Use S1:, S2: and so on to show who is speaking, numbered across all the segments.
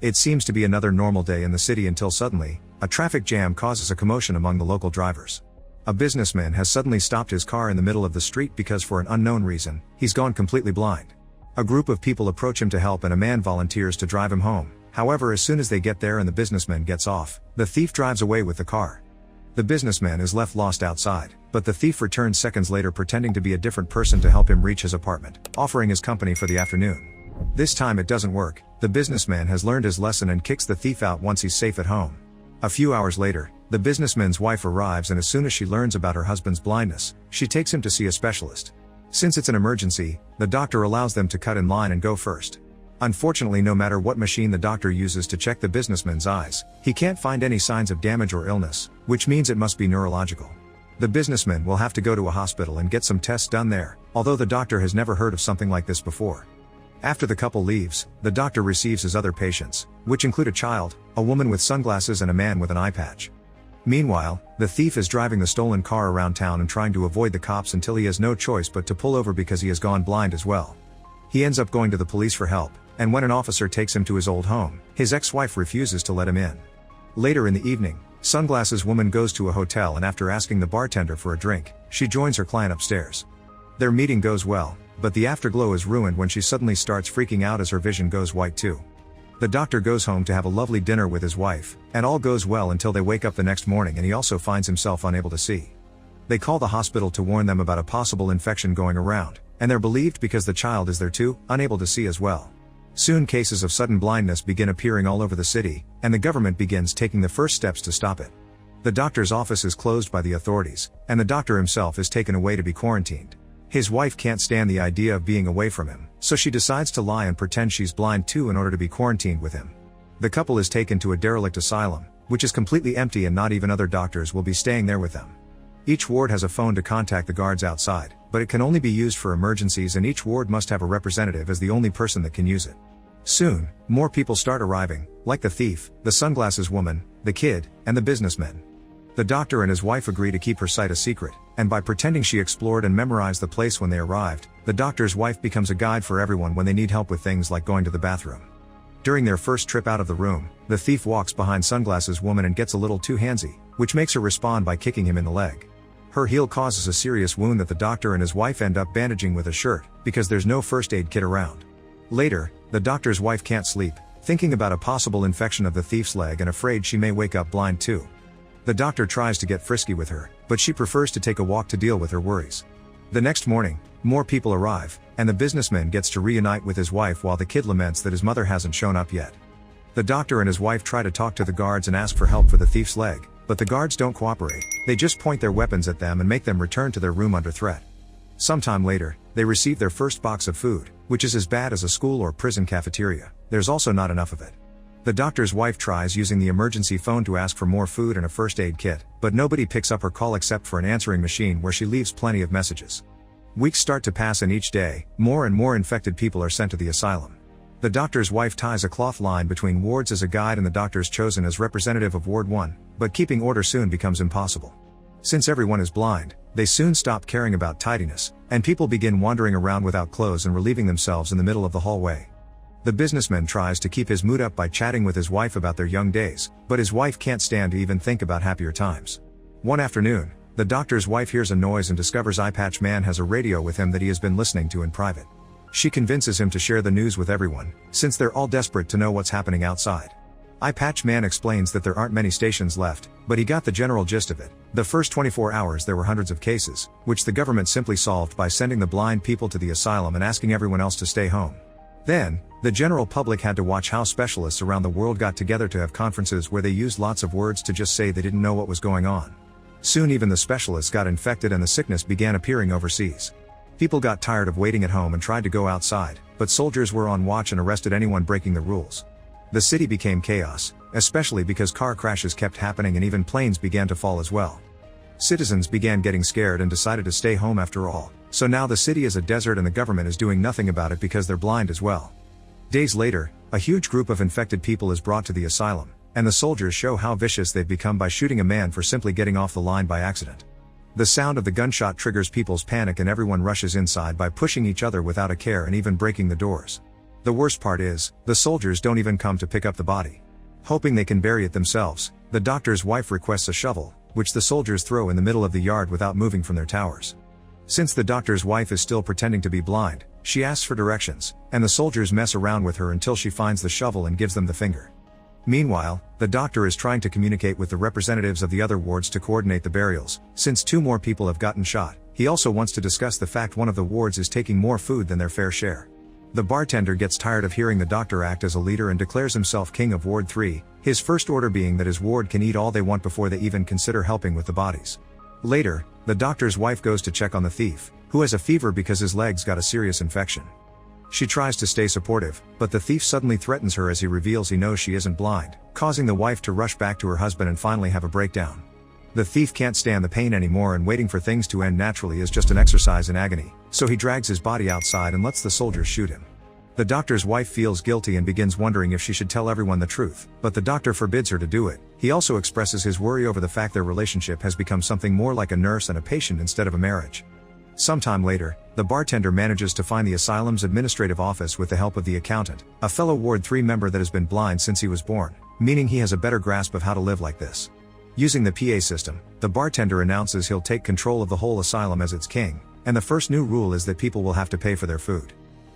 S1: It seems to be another normal day in the city until suddenly, a traffic jam causes a commotion among the local drivers. A businessman has suddenly stopped his car in the middle of the street because for an unknown reason, he's gone completely blind. A group of people approach him to help and a man volunteers to drive him home. However, as soon as they get there and the businessman gets off, the thief drives away with the car. The businessman is left lost outside, but the thief returns seconds later pretending to be a different person to help him reach his apartment, offering his company for the afternoon. This time it doesn't work. The businessman has learned his lesson and kicks the thief out once he's safe at home. A few hours later, the businessman's wife arrives and as soon as she learns about her husband's blindness, she takes him to see a specialist. Since it's an emergency, the doctor allows them to cut in line and go first. Unfortunately, no matter what machine the doctor uses to check the businessman's eyes, he can't find any signs of damage or illness, which means it must be neurological. The businessman will have to go to a hospital and get some tests done there, although the doctor has never heard of something like this before. After the couple leaves, the doctor receives his other patients, which include a child, a woman with sunglasses and a man with an eye patch. Meanwhile, the thief is driving the stolen car around town and trying to avoid the cops until he has no choice but to pull over because he has gone blind as well. He ends up going to the police for help, and when an officer takes him to his old home, his ex-wife refuses to let him in. Later in the evening, Sunglasses Woman goes to a hotel and after asking the bartender for a drink, she joins her client upstairs. Their meeting goes well, but the afterglow is ruined when she suddenly starts freaking out as her vision goes white too. The doctor goes home to have a lovely dinner with his wife, and all goes well until they wake up the next morning and he also finds himself unable to see. They call the hospital to warn them about a possible infection going around, and they're believed because the child is there too, unable to see as well. Soon cases of sudden blindness begin appearing all over the city, and the government begins taking the first steps to stop it. The doctor's office is closed by the authorities, and the doctor himself is taken away to be quarantined. His wife can't stand the idea of being away from him, so she decides to lie and pretend she's blind too in order to be quarantined with him. The couple is taken to a derelict asylum, which is completely empty and not even other doctors will be staying there with them. Each ward has a phone to contact the guards outside, but it can only be used for emergencies and each ward must have a representative as the only person that can use it. Soon, more people start arriving, like the thief, the sunglasses woman, the kid, and the businessman. The doctor and his wife agree to keep her sight a secret, and by pretending she explored and memorized the place when they arrived, the doctor's wife becomes a guide for everyone when they need help with things like going to the bathroom. During their first trip out of the room, the thief walks behind Sunglasses Woman and gets a little too handsy, which makes her respond by kicking him in the leg. Her heel causes a serious wound that the doctor and his wife end up bandaging with a shirt, because there's no first aid kit around. Later, the doctor's wife can't sleep, thinking about a possible infection of the thief's leg and afraid she may wake up blind too. The doctor tries to get frisky with her, but she prefers to take a walk to deal with her worries. The next morning, more people arrive, and the businessman gets to reunite with his wife while the kid laments that his mother hasn't shown up yet. The doctor and his wife try to talk to the guards and ask for help for the thief's leg, but the guards don't cooperate. They just point their weapons at them and make them return to their room under threat. Sometime later, they receive their first box of food, which is as bad as a school or prison cafeteria. There's also not enough of it. The doctor's wife tries using the emergency phone to ask for more food and a first aid kit, but nobody picks up her call except for an answering machine where she leaves plenty of messages. Weeks start to pass and each day, more and more infected people are sent to the asylum. The doctor's wife ties a cloth line between wards as a guide and the doctor's chosen as representative of Ward 1, but keeping order soon becomes impossible. Since everyone is blind, they soon stop caring about tidiness, and people begin wandering around without clothes and relieving themselves in the middle of the hallway. The businessman tries to keep his mood up by chatting with his wife about their young days, but his wife can't stand to even think about happier times. One afternoon, the doctor's wife hears a noise and discovers Eye Patch Man has a radio with him that he has been listening to in private. She convinces him to share the news with everyone, since they're all desperate to know what's happening outside. Eye Patch Man explains that there aren't many stations left, but he got the general gist of it. The first 24 hours there were hundreds of cases, which the government simply solved by sending the blind people to the asylum and asking everyone else to stay home. Then, the general public had to watch how specialists around the world got together to have conferences where they used lots of words to just say they didn't know what was going on. Soon even the specialists got infected and the sickness began appearing overseas. People got tired of waiting at home and tried to go outside, but soldiers were on watch and arrested anyone breaking the rules. The city became chaos, especially because car crashes kept happening and even planes began to fall as well. Citizens began getting scared and decided to stay home after all, so now the city is a desert and the government is doing nothing about it because they're blind as well. Days later, a huge group of infected people is brought to the asylum, and the soldiers show how vicious they've become by shooting a man for simply getting off the line by accident. The sound of the gunshot triggers people's panic and everyone rushes inside by pushing each other without a care and even breaking the doors. The worst part is, the soldiers don't even come to pick up the body. Hoping they can bury it themselves, the doctor's wife requests a shovel, which the soldiers throw in the middle of the yard without moving from their towers. Since the doctor's wife is still pretending to be blind, she asks for directions, and the soldiers mess around with her until she finds the shovel and gives them the finger. Meanwhile, the doctor is trying to communicate with the representatives of the other wards to coordinate the burials. Since 2 more people have gotten shot, he also wants to discuss the fact one of the wards is taking more food than their fair share. The bartender gets tired of hearing the doctor act as a leader and declares himself king of Ward 3, his first order being that his ward can eat all they want before they even consider helping with the bodies. Later, the doctor's wife goes to check on the thief, who has a fever because his legs got a serious infection. She tries to stay supportive, but the thief suddenly threatens her as he reveals he knows she isn't blind, causing the wife to rush back to her husband and finally have a breakdown. The thief can't stand the pain anymore and waiting for things to end naturally is just an exercise in agony, so he drags his body outside and lets the soldiers shoot him. The doctor's wife feels guilty and begins wondering if she should tell everyone the truth, but the doctor forbids her to do it. He also expresses his worry over the fact their relationship has become something more like a nurse and a patient instead of a marriage. Sometime later, the bartender manages to find the asylum's administrative office with the help of the accountant, a fellow Ward 3 member that has been blind since he was born, meaning he has a better grasp of how to live like this. Using the PA system, the bartender announces he'll take control of the whole asylum as its king, and the first new rule is that people will have to pay for their food.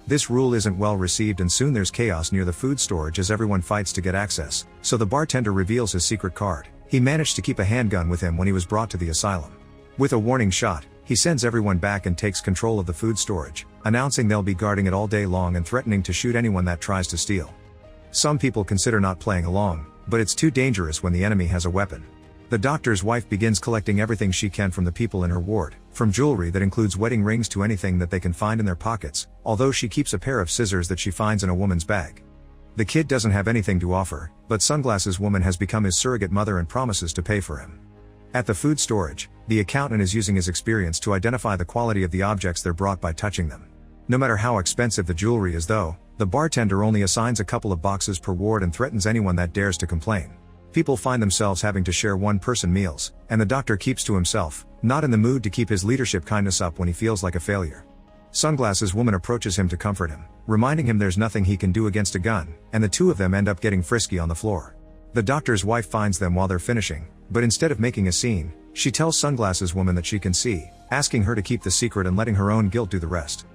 S1: This rule isn't well received and soon there's chaos near the food storage as everyone fights to get access, so the bartender reveals his secret card. He managed to keep a handgun with him when he was brought to the asylum. With a warning shot, he sends everyone back and takes control of the food storage, announcing they'll be guarding it all day long and threatening to shoot anyone that tries to steal. Some people consider not playing along, but it's too dangerous when the enemy has a weapon. The doctor's wife begins collecting everything she can from the people in her ward, from jewelry that includes wedding rings to anything that they can find in their pockets, although she keeps a pair of scissors that she finds in a woman's bag. The kid doesn't have anything to offer, but Sunglasses Woman has become his surrogate mother and promises to pay for him. At the food storage, the accountant is using his experience to identify the quality of the objects they're brought by touching them. No matter how expensive the jewelry is though, the bartender only assigns a couple of boxes per ward and threatens anyone that dares to complain. People find themselves having to share one-person meals, and the doctor keeps to himself, not in the mood to keep his leadership kindness up when he feels like a failure. Sunglasses Woman approaches him to comfort him, reminding him there's nothing he can do against a gun, and the two of them end up getting frisky on the floor. The doctor's wife finds them while they're finishing, but instead of making a scene, she tells Sunglasses Woman that she can see, asking her to keep the secret and letting her own guilt do the rest.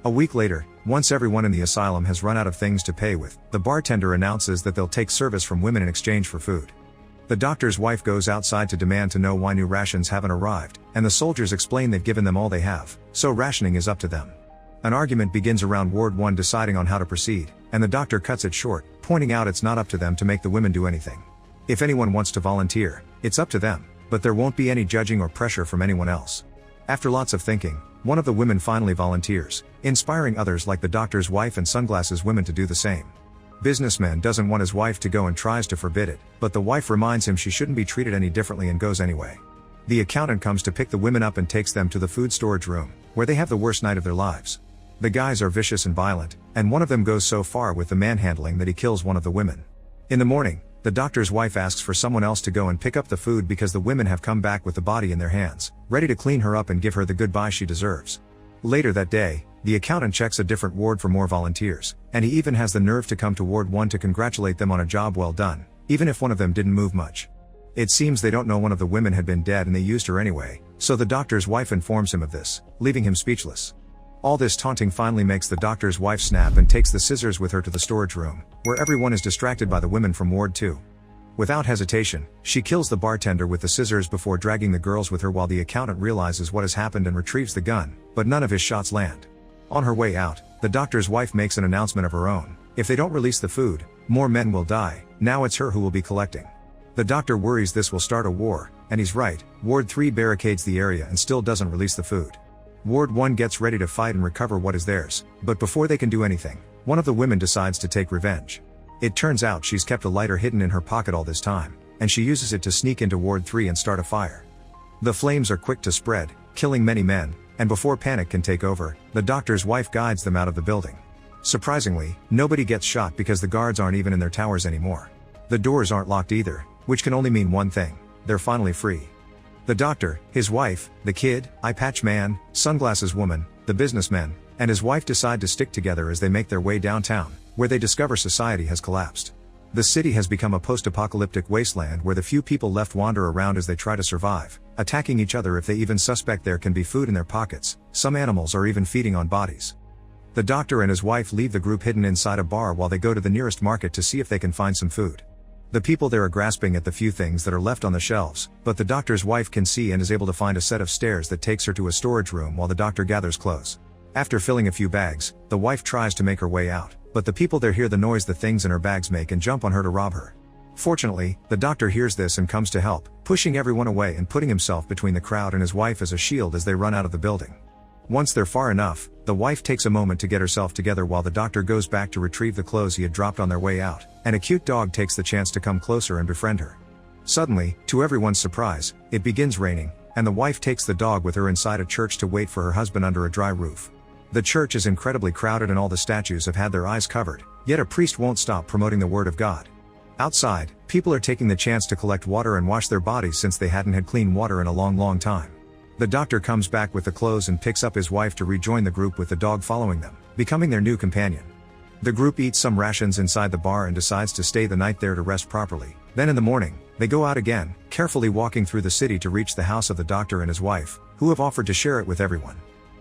S1: A week later, once everyone in the asylum has run out of things to pay with, the bartender announces that they'll take service from women in exchange for food. The doctor's wife goes outside to demand to know why new rations haven't arrived, and the soldiers explain they've given them all they have, so rationing is up to them. An argument begins around Ward 1 deciding on how to proceed, and the doctor cuts it short, pointing out it's not up to them to make the women do anything. If anyone wants to volunteer, it's up to them, but there won't be any judging or pressure from anyone else. After lots of thinking, one of the women finally volunteers, inspiring others like the doctor's wife and Sunglasses Woman to do the same. Businessman doesn't want his wife to go and tries to forbid it, but the wife reminds him she shouldn't be treated any differently and goes anyway. The accountant comes to pick the women up and takes them to the food storage room, where they have the worst night of their lives. The guys are vicious and violent, and one of them goes so far with the manhandling that he kills one of the women. In the morning, the doctor's wife asks for someone else to go and pick up the food because the women have come back with the body in their hands, ready to clean her up and give her the goodbye she deserves. Later that day, the accountant checks a different ward for more volunteers, and he even has the nerve to come to Ward 1 to congratulate them on a job well done, even if one of them didn't move much. It seems they don't know one of the women had been dead and they used her anyway, so the doctor's wife informs him of this, leaving him speechless. All this taunting finally makes the doctor's wife snap and takes the scissors with her to the storage room, where everyone is distracted by the women from Ward 2. Without hesitation, she kills the bartender with the scissors before dragging the girls with her while the accountant realizes what has happened and retrieves the gun, but none of his shots land. On her way out, the doctor's wife makes an announcement of her own. If they don't release the food, more men will die. Now it's her who will be collecting. The doctor worries this will start a war, and he's right. Ward 3 barricades the area and still doesn't release the food. Ward 1 gets ready to fight and recover what is theirs, but before they can do anything, one of the women decides to take revenge. It turns out she's kept a lighter hidden in her pocket all this time, and she uses it to sneak into Ward 3 and start a fire. The flames are quick to spread, killing many men, and before panic can take over, the doctor's wife guides them out of the building. Surprisingly, nobody gets shot because the guards aren't even in their towers anymore. The doors aren't locked either, which can only mean one thing: they're finally free. The doctor, his wife, the kid, eye patch man, sunglasses woman, the businessman, and his wife decide to stick together as they make their way downtown, where they discover society has collapsed. The city has become a post-apocalyptic wasteland where the few people left wander around as they try to survive, attacking each other if they even suspect there can be food in their pockets. Some animals are even feeding on bodies. The doctor and his wife leave the group hidden inside a bar while they go to the nearest market to see if they can find some food. The people there are grasping at the few things that are left on the shelves, but the doctor's wife can see and is able to find a set of stairs that takes her to a storage room while the doctor gathers clothes. After filling a few bags, the wife tries to make her way out, but the people there hear the noise the things in her bags make and jump on her to rob her. Fortunately, the doctor hears this and comes to help, pushing everyone away and putting himself between the crowd and his wife as a shield as they run out of the building. Once they're far enough, the wife takes a moment to get herself together while the doctor goes back to retrieve the clothes he had dropped on their way out, and a cute dog takes the chance to come closer and befriend her. Suddenly, to everyone's surprise, it begins raining, and the wife takes the dog with her inside a church to wait for her husband under a dry roof. The church is incredibly crowded and all the statues have had their eyes covered, yet a priest won't stop promoting the word of God. Outside, people are taking the chance to collect water and wash their bodies since they hadn't had clean water in a long time. The doctor comes back with the clothes and picks up his wife to rejoin the group with the dog following them, becoming their new companion. The group eats some rations inside the bar and decides to stay the night there to rest properly. Then in the morning, they go out again, carefully walking through the city to reach the house of the doctor and his wife, who have offered to share it with everyone.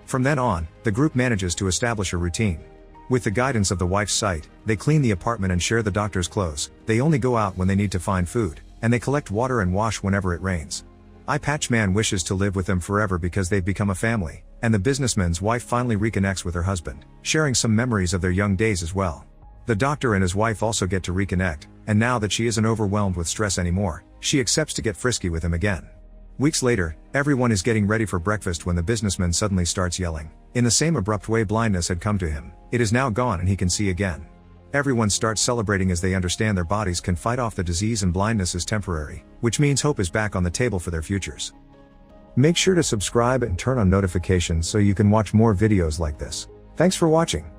S1: From then on, the group manages to establish a routine. With the guidance of the wife's sight, they clean the apartment and share the doctor's clothes. They only go out when they need to find food, and they collect water and wash whenever it rains. Eye Patch Man wishes to live with them forever because they've become a family, and the businessman's wife finally reconnects with her husband, sharing some memories of their young days as well. The doctor and his wife also get to reconnect, and now that she isn't overwhelmed with stress anymore, she accepts to get frisky with him again. Weeks later, everyone is getting ready for breakfast when the businessman suddenly starts yelling. In the same abrupt way blindness had come to him, it is now gone and he can see again. Everyone starts celebrating as they understand their bodies can fight off the disease and blindness is temporary, which means hope is back on the table for their futures. Make sure to subscribe and turn on notifications so you can watch more videos like this. Thanks for watching.